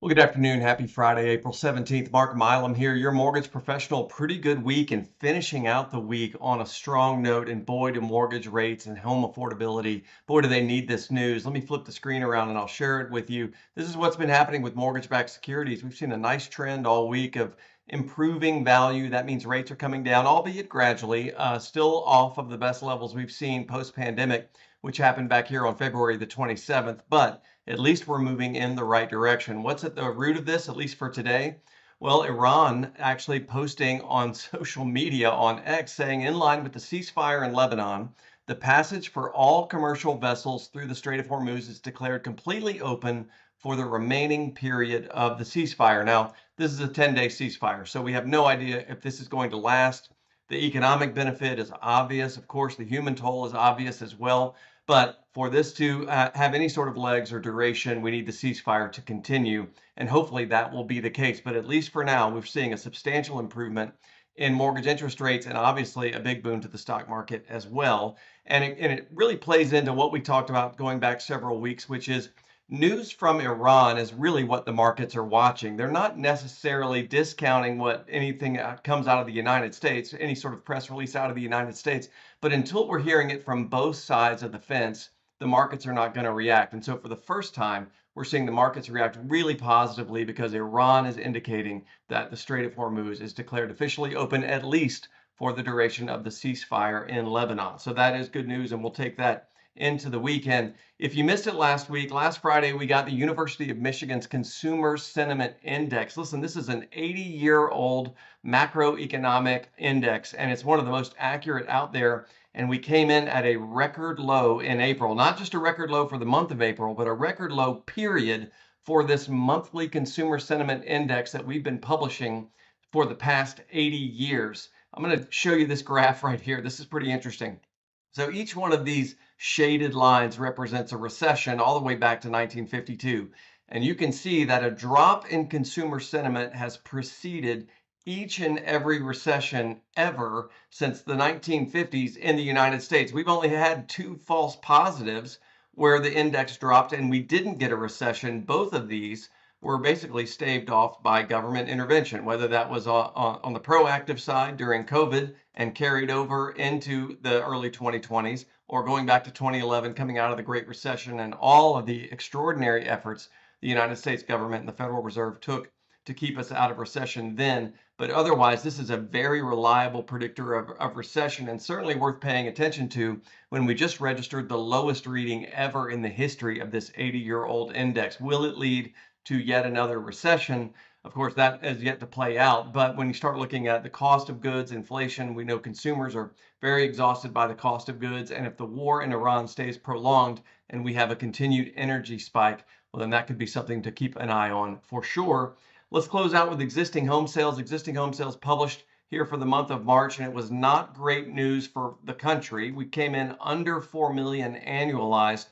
Well, good afternoon. Happy Friday, April 17th. Mark Milam here, your mortgage professional. Pretty good week and finishing out the week on a strong note. And boy, do mortgage rates and home affordability, boy, do they need this news. Let me flip the screen around and I'll share it with you. This is what's been happening with mortgage-backed securities. We've seen a nice trend all week of improving value. That means rates are coming down, albeit gradually, still off of the best levels we've seen post-pandemic, which happened back here on February the 27th. But at least we're moving in the right direction. What's at the root of this, at least for today? Well, Iran actually posting on social media on X saying, in line with the ceasefire in Lebanon, the passage for all commercial vessels through the Strait of Hormuz is declared completely open for the remaining period of the ceasefire. Now, this is a 10-day ceasefire, so we have no idea if this is going to last. The economic benefit is obvious. Of course, the human toll is obvious as well. But for this to have any sort of legs or duration, we need the ceasefire to continue. And hopefully that will be the case. But at least for now, we're seeing a substantial improvement in mortgage interest rates and obviously a big boon to the stock market as well. And it really plays into what we talked about going back several weeks, which is news from Iran is really what the markets are watching. They're not necessarily discounting what anything comes out of the United States, any sort of press release out of the United States. But until we're hearing it from both sides of the fence, the markets are not going to react. And so for the first time, we're seeing the markets react really positively because Iran is indicating that the Strait of Hormuz is declared officially open, at least for the duration of the ceasefire in Lebanon. So that is good news, and we'll take that into the weekend. If you missed it last week, last Friday, we got the University of Michigan's Consumer Sentiment Index. Listen, this is an 80-year-old macroeconomic index, and it's one of the most accurate out there. And we came in at a record low in April, not just a record low for the month of April, but a record low period for this monthly consumer sentiment index that we've been publishing for the past 80 years. I'm going to show you this graph right here. This is pretty interesting. So each one of these shaded lines represents a recession all the way back to 1952. And you can see that a drop in consumer sentiment has preceded each and every recession ever since the 1950s in the United States. We've only had two false positives where the index dropped and we didn't get a recession. Both of these were basically staved off by government intervention, whether that was on the proactive side during COVID and carried over into the early 2020s, or going back to 2011, coming out of the Great Recession and all of the extraordinary efforts the United States government and the Federal Reserve took to keep us out of recession then. But otherwise, this is a very reliable predictor of recession and certainly worth paying attention to when we just registered the lowest reading ever in the history of this 80-year-old index. Will it lead to yet another recession? Of course, that is yet to play out. But when you start looking at the cost of goods, inflation, we know consumers are very exhausted by the cost of goods. And if the war in Iran stays prolonged and we have a continued energy spike, well, then that could be something to keep an eye on for sure. Let's close out with existing home sales. Existing home sales published here for the month of March, and it was not great news for the country. We came in under 4 million annualized.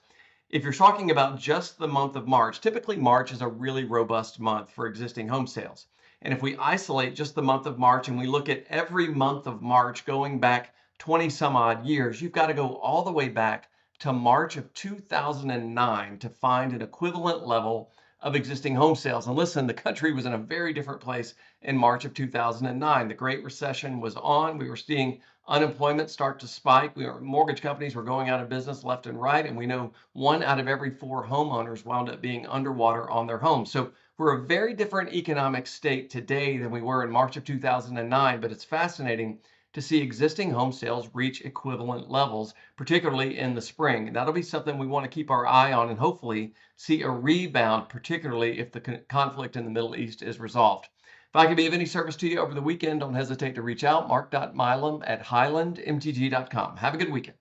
If you're talking about just the month of March, typically March is a really robust month for existing home sales. And if we isolate just the month of March and we look at every month of March going back 20 some odd years, you've got to go all the way back to March of 2009 to find an equivalent level of existing home sales. And listen, the country was in a very different place in March of 2009. The Great Recession was on. We were seeing unemployment start to spike. Mortgage companies were going out of business left and right. And we know 1 out of every 4 homeowners wound up being underwater on their homes. So we're a very different economic state today than we were in March of 2009. But it's fascinating to see existing home sales reach equivalent levels, particularly in the spring. And that'll be something we want to keep our eye on and hopefully see a rebound, particularly if the conflict in the Middle East is resolved. If I can be of any service to you over the weekend, don't hesitate to reach out. Mark.Milam at highlandmtg.com. Have a good weekend.